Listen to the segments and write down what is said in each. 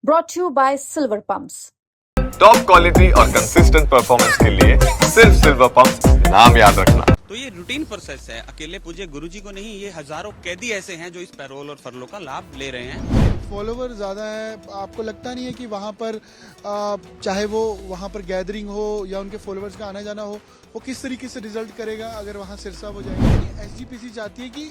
brought to you by Silver Pumps. Top quality और consistent performance के लिए सिर्फ सिल्वर पंप नाम याद रखना। तो ये रूटीन प्रोसेस है। अकेले पूज्य गुरुजी को नहीं, ये हजारों कैदी ऐसे हैं जो इस पैरोल और फरलो का लाभ ले रहे हैं। फॉलोवर ज़्यादा है, आपको लगता नहीं है कि वहाँ पर चाहे वो वहाँ पर गैदरिंग हो या उनके फॉलोवर्स का आना जाना हो, वो किस तरीके से रिजल्ट करेगा अगर वहाँ सिरसा हो जाएगा। एसजीपीसी चाहती है कि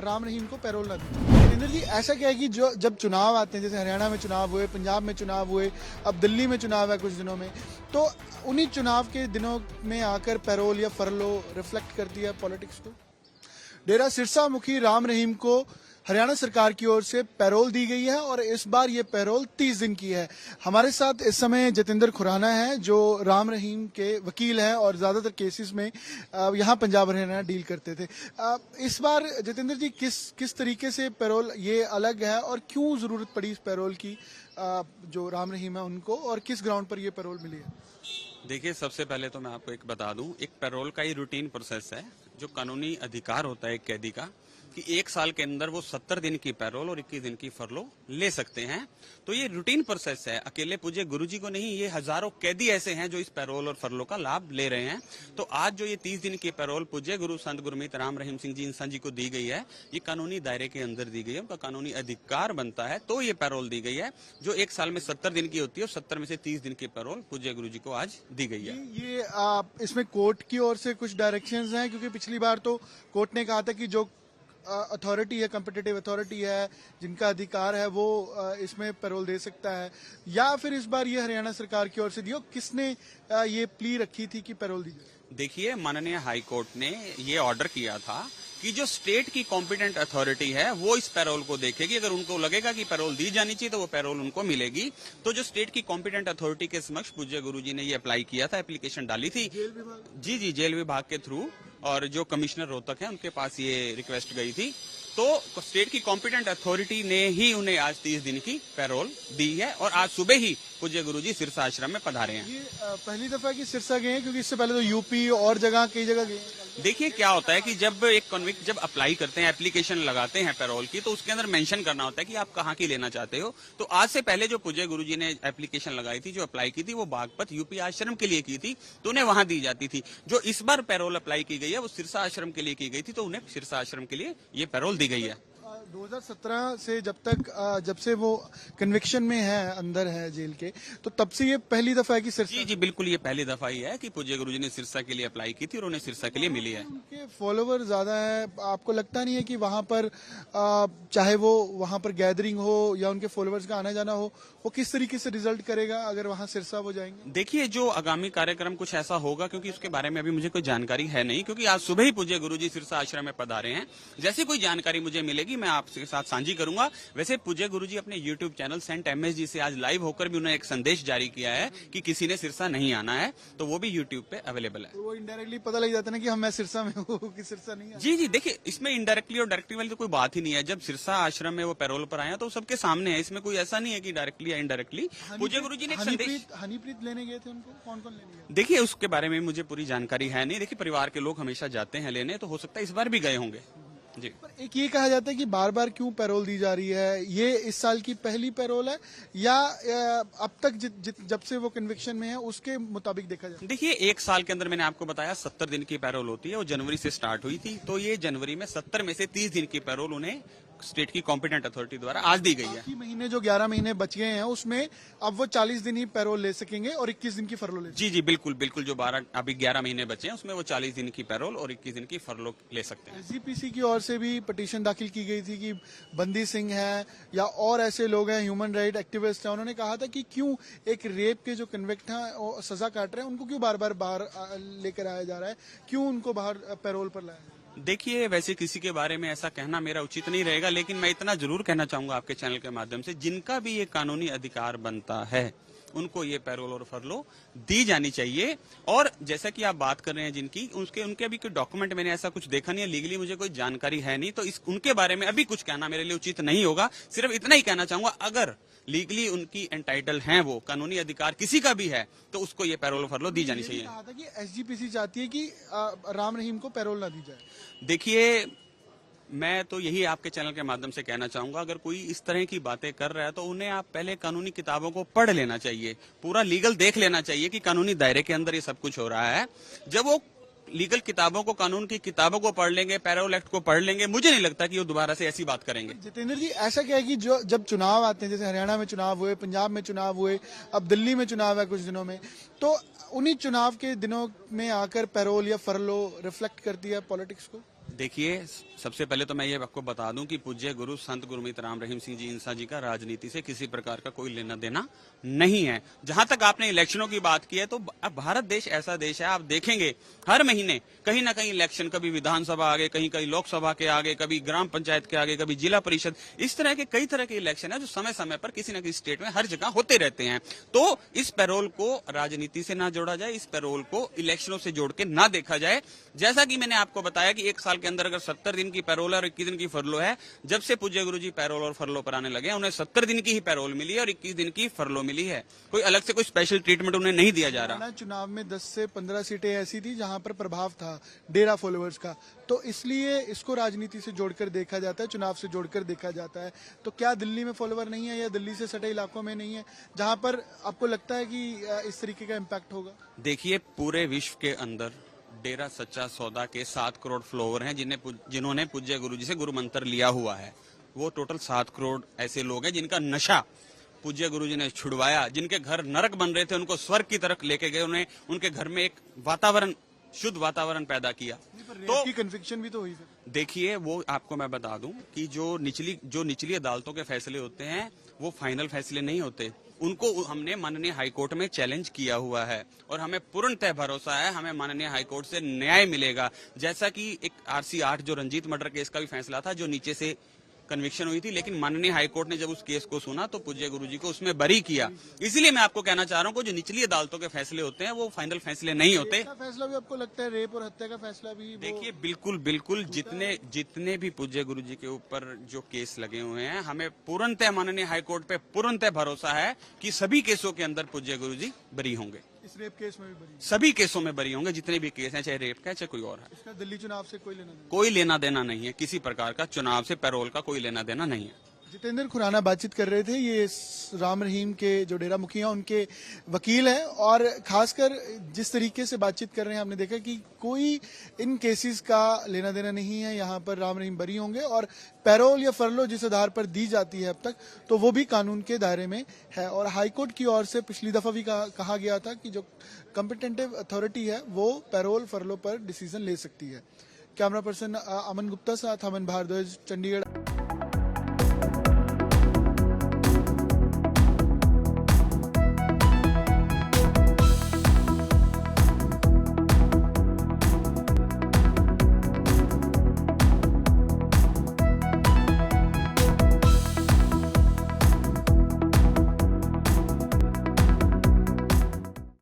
राम रहीम को पैरोल ना दे। जितेंद्र जी, ऐसा क्या है कि जो जब चुनाव आते हैं, जैसे हरियाणा में चुनाव हुए, पंजाब में चुनाव हुए, अब दिल्ली में चुनाव है कुछ दिनों में, तो उन्हीं चुनाव के दिनों में आकर पैरोल या फरलो रिफ्लेक्ट करती है पॉलिटिक्स को। डेरा सिरसा मुखी राम रहीम को हरियाणा सरकार की ओर से पैरोल दी गई है और इस बार ये पैरोल 30 दिन की है। हमारे साथ इस समय जितेंद्र खुराना है जो राम रहीम के वकील हैं और ज्यादातर केसेस में यहाँ पंजाब हरियाणा डील करते थे। इस बार जितेंद्र जी किस तरीके से पैरोल ये अलग है और क्यों जरूरत पड़ी इस पैरोल की, जो राम रहीम है उनको, और किस ग्राउंड पर ये पैरोल मिली है? देखिए, सबसे पहले तो मैं आपको एक बता दूं, एक पैरोल का ही रूटीन प्रोसेस है। जो कानूनी अधिकार होता है एक कैदी का कि 1 साल के अंदर वो 70 दिन की पैरोल और 21 दिन की फरलो ले सकते हैं। तो ये रूटीन प्रोसेस है। अकेले पूज्य गुरुजी को नहीं, ये हजारों कैदी ऐसे हैं जो इस पैरोल और फरलो का लाभ ले रहे हैं। तो आज जो ये 30 दिन की पैरोल पूज्य गुरु संत गुरमीत राम रहीम सिंह जी इंसान जी को दी गई है, ये कानूनी दायरे के अंदर दी गई है, उनका कानूनी अधिकार बनता है, तो ये पैरोल दी गई है। जो 1 साल में 70 दिन की होती है और 70 में से 30 दिन की पैरोल पूज्य गुरुजी को आज दी गई है। ये इसमें कोर्ट की ओर से कुछ डायरेक्शंस हैं, क्योंकि पिछली बार तो कोर्ट ने कहा था कि जो अथॉरिटी है, कॉम्पिटिटिव अथॉरिटी है, जिनका अधिकार है, वो इसमें पैरोल दे सकता है, या फिर इस बार ये हरियाणा सरकार की ओर से दी हो? किसने ये प्ली रखी थी कि पैरोल दी जाए? देखिए, माननीय हाई कोर्ट ने ये ऑर्डर किया था कि जो स्टेट की कॉम्पिटेंट अथॉरिटी है वो इस पैरोल को देखेगी। अगर उनको लगेगा कि पैरोल दी जानी चाहिए तो वो पैरोल उनको मिलेगी। तो जो स्टेट की कॉम्पिटेंट अथॉरिटी के समक्ष पूज्य गुरुजी ने ये अप्लाई किया था, एप्लीकेशन डाली थी जी जेल विभाग के थ्रू, और जो कमिश्नर रोहतक है उनके पास ये रिक्वेस्ट गई थी। तो स्टेट की कॉम्पिटेंट अथॉरिटी ने ही उन्हें आज 30 दिन की पैरोल दी है और आज सुबह ही पूज्य गुरुजी सिरसा आश्रम में पधारे हैं। ये पहली दफा की सिरसा गए हैं, क्योंकि इससे पहले तो यूपी और जगह कई जगह गए हैं। देखिए, क्या होता है कि जब एक कन्विक्ट जब अप्लाई करते हैं, एप्लीकेशन लगाते हैं पैरोल की, तो उसके अंदर मेंशन करना होता है कि आप कहाँ की लेना चाहते हो। तो आज से पहले जो पूज्य गुरुजी ने एप्लीकेशन लगाई थी, जो अप्लाई की थी, वो बागपत यूपी आश्रम के लिए की थी, तो उन्हें वहां दी जाती थी। जो इस बार पैरोल अप्लाई की गई है वो सिरसा आश्रम के लिए की गई थी, तो उन्हें सिरसा आश्रम के लिए ये पैरोल दी गई है। 2017 से जब से वो कन्विक्शन में है, अंदर है जेल के, तो तब से ये पहली दफा है कि सिरसा? जी बिल्कुल, ये पहली दफा ही है कि पूज्य गुरुजी ने सिरसा के लिए अप्लाई की थी और उन्हें सिरसा के लिए मिली है। उनके फॉलोवर ज्यादा है, आपको लगता नहीं है कि वहाँ पर चाहे वो वहाँ पर गैदरिंग हो या उनके फॉलोवर्स का आना जाना हो, वो किस तरीके से रिजल्ट करेगा अगर वहाँ सिरसा हो जाएंगे? देखिए, जो आगामी कार्यक्रम कुछ ऐसा होगा, क्योंकि उसके बारे में अभी मुझे कोई जानकारी है नहीं, क्योंकि आज सुबह ही पूज्य गुरुजी सिरसा आश्रम में पधारे हैं। जैसे कोई जानकारी मुझे मिलेगी मैं आपके साथ साझी करूंगा। वैसे पूज्य गुरुजी अपने YouTube चैनल सेंट MSG से आज लाइव होकर भी उन्होंने एक संदेश जारी किया है कि किसी ने सिरसा नहीं आना है, तो वो भी YouTube पे अवेलेबल है। तो वो इनडायरेक्टली पता लग जाता है ना कि मैं सिरसा में हूँ कि सिरसा नहीं है। जी देखिए, इसमें इनडायरेक्टली और डायरेक्टली वाली तो कोई बात ही नहीं है। जब सिरसा आश्रम में वो पैरोल पर आए हैं तो सबके सामने है, इसमें कोई ऐसा नहीं है कि डायरेक्टली या इनडायरेक्टली। पूज्य गुरुजी ने हनीप्रीत लेने गए थे, उनको कौन कौन लेने गए? देखिए, उसके बारे में मुझे पूरी जानकारी है नहीं। देखिए, परिवार के लोग हमेशा जाते हैं लेने, तो हो सकता है इस बार भी गए होंगे जी। पर एक ये कहा जाता है कि बार बार क्यों पैरोल दी जा रही है? ये इस साल की पहली पैरोल है या अब तक जब से वो कन्विक्शन में है उसके मुताबिक देखा जाए? देखिए, 1 साल के अंदर मैंने आपको बताया 70 दिन की पैरोल होती है, वो जनवरी से स्टार्ट हुई थी, तो ये जनवरी में 70 में से 30 दिन की पैरोल उन्हें स्टेट की कॉम्पिटेंट अथॉरिटी द्वारा आज दी गई है। महीने जो 11 महीने बच गए हैं उसमें अब वो 40 दिन ही पैरोल ले सकेंगे और 21 दिन की फरलो ले सकेंगे। जी बिल्कुल, जो 11 महीने बचे हैं उसमें वो 40 दिन की पैरोल और 21 दिन की फरलो ले सकते हैं। एसजीपीसी की ओर से भी पिटीशन दाखिल की गई थी कि बंदी सिंह है या और ऐसे लोग हैं, ह्यूमन राइट एक्टिविस्ट हैं, उन्होंने कहा था कि क्यों एक रेप के जो कन्विक्ट हैं सजा काट रहे हैं, उनको क्यों बार बार बाहर लेकर आया जा रहा है, क्यों उनको बाहर पैरोल पर लाया? देखिए, वैसे किसी के बारे में ऐसा कहना मेरा उचित नहीं रहेगा, लेकिन मैं इतना जरूर कहना चाहूंगा आपके चैनल के माध्यम से, जिनका भी ये कानूनी अधिकार बनता है उनको ये पैरोल और फरलो दी जानी चाहिए। और जैसा कि आप बात कर रहे हैं जिनकी, उनके अभी कोई डॉक्यूमेंट मैंने ऐसा कुछ देखा नहीं है, लीगली मुझे कोई जानकारी है नहीं, तो उनके बारे में अभी कुछ कहना मेरे लिए उचित नहीं होगा। सिर्फ इतना ही कहना चाहूंगा, अगर लीगली उनकी एंटाइटल हैं, वो कानूनी अधिकार किसी का भी है, तो उसको ये पैरोल फरलो दी जानी चाहिए। कहा था कि एसजीपीसी चाहती है कि राम रहीम को पैरोल ना दी जाए। देखिए, मैं तो यही आपके चैनल के माध्यम से कहना चाहूंगा, अगर कोई इस तरह की बातें कर रहा है तो उन्हें आप पहले कानूनी किताबों को पढ़ लेना चाहिए, पूरा लीगल देख लेना चाहिए कि कानूनी दायरे के अंदर ये सब कुछ हो रहा है। जब वो लीगल किताबों को, कानून की किताबों को पढ़ लेंगे, पैरोल एक्ट को पढ़ लेंगे, मुझे नहीं लगता कि वो दोबारा से ऐसी बात करेंगे। जितेंद्र जी, ऐसा क्या है कि जो जब चुनाव आते हैं, जैसे हरियाणा में चुनाव हुए, पंजाब में चुनाव हुए, अब दिल्ली में चुनाव है कुछ दिनों में, तो उन्हीं चुनाव के दिनों में आकर पैरोल या फरलो रिफ्लेक्ट करती है पॉलिटिक्स को? देखिए, सबसे पहले तो मैं ये आपको बता दूं कि पूज्य गुरु संत गुरमीत राम रहीम सिंह जी इंसा जी का राजनीति से किसी प्रकार का कोई लेना देना नहीं है। जहां तक आपने इलेक्शनों की बात की है, तो अब भारत देश ऐसा देश है, आप देखेंगे हर महीने कहीं ना कहीं इलेक्शन, कभी विधानसभा आगे, कहीं कहीं लोकसभा के आगे, कभी ग्राम पंचायत के आगे, कभी जिला परिषद, इस तरह के कई तरह के इलेक्शन है जो समय समय पर किसी न किसी स्टेट में हर जगह होते रहते हैं। तो इस पैरोल को राजनीति से ना जोड़ा जाए, इस पैरोल को इलेक्शनों से जोड़ के ना देखा जाए। जैसा कि मैंने आपको बताया कि एक साल के अंदर अगर 70 दिन की पैरोल है और 21 दिन की फरलो है, जब से पूज्य गुरु जी पैरोल और फरलो पर आने लगे, उन्हें 70 दिन की ही पैरोल मिली है और 21 दिन की फरलो मिली है। कोई अलग से कोई स्पेशल ट्रीटमेंट उन्हें नहीं दिया जा रहा। चुनाव में 10 से 15 सीटें ऐसी थी जहां पर प्रभाव था डेरा फॉलोअर्स का, तो इसलिए इसको राजनीति से जोड़कर देखा जाता है, चुनाव से जोड़कर देखा जाता है। तो क्या दिल्ली में फॉलोअर नहीं है या दिल्ली से सटे इलाकों में नहीं है जहां पर आपको लगता है कि इस तरीके का इम्पैक्ट होगा? देखिए, पूरे विश्व के अंदर डेरा सच्चा सौदा के 7 करोड़ फॉलोअर हैं जिन्होंने पूज्य गुरु जी से गुरु मंत्र लिया हुआ है। वो टोटल 7 करोड़ ऐसे लोग हैं जिनका नशा पूज्य गुरु जी ने छुड़वाया, जिनके घर नरक बन रहे थे उनको स्वर्ग की तरफ लेके गए, उन्हें उनके घर में एक वातावरण, शुद्ध वातावरण पैदा किया। तो की कन्विक्शन भी तो हुई फिर। देखिए, वो आपको मैं बता दूं कि जो निचली अदालतों के फैसले होते हैं वो फाइनल फैसले नहीं होते। उनको हमने माननीय हाईकोर्ट में चैलेंज किया हुआ है और हमें पूर्णतः भरोसा है हमें माननीय हाईकोर्ट से न्याय मिलेगा। जैसा कि एक RC 8 जो रंजीत मर्डर केस का भी फैसला था, जो नीचे से कन्विक्शन हुई थी, लेकिन माननीय हाईकोर्ट ने जब उस केस को सुना तो पूज्य गुरु जी को उसमें बरी किया। इसीलिए मैं आपको कहना चाह रहा हूँ, जो निचली अदालतों के फैसले होते हैं वो फाइनल फैसले नहीं होते। फैसला भी आपको लगता है, रेप और हत्या का फैसला भी? देखिए, बिल्कुल जितने भी पूज्य गुरु जी के ऊपर जो केस लगे हुए हैं, हमें पूर्णतः माननीय हाईकोर्ट पे पूर्णतः भरोसा है कि सभी केसों के अंदर पूज्य गुरु जी बरी होंगे। इस रेप केस में भी बरी? सभी केसों में बरी होंगे, जितने भी केस हैं, चाहे रेप का चाहे कोई और है। इसका दिल्ली चुनाव से कोई लेना देना नहीं है, किसी प्रकार का चुनाव से पैरोल का कोई लेना देना नहीं है। जितेंद्र खुराना बातचीत कर रहे थे, ये राम रहीम के जो डेरा मुखिया उनके वकील हैं, और खासकर जिस तरीके से बातचीत कर रहे हैं हमने देखा कि कोई इन केसेस का लेना देना नहीं है। यहाँ पर राम रहीम बरी होंगे और पैरोल या फरलो जिस आधार पर दी जाती है अब तक, तो वो भी कानून के दायरे में है। और हाईकोर्ट की ओर से पिछली दफा भी कहा गया था कि जो कॉम्पिटेंटिव अथॉरिटी है वो पैरोल फरलो पर डिसीजन ले सकती है। कैमरा पर्सन अमन गुप्ता साथ अमन भारद्वाज, चंडीगढ़।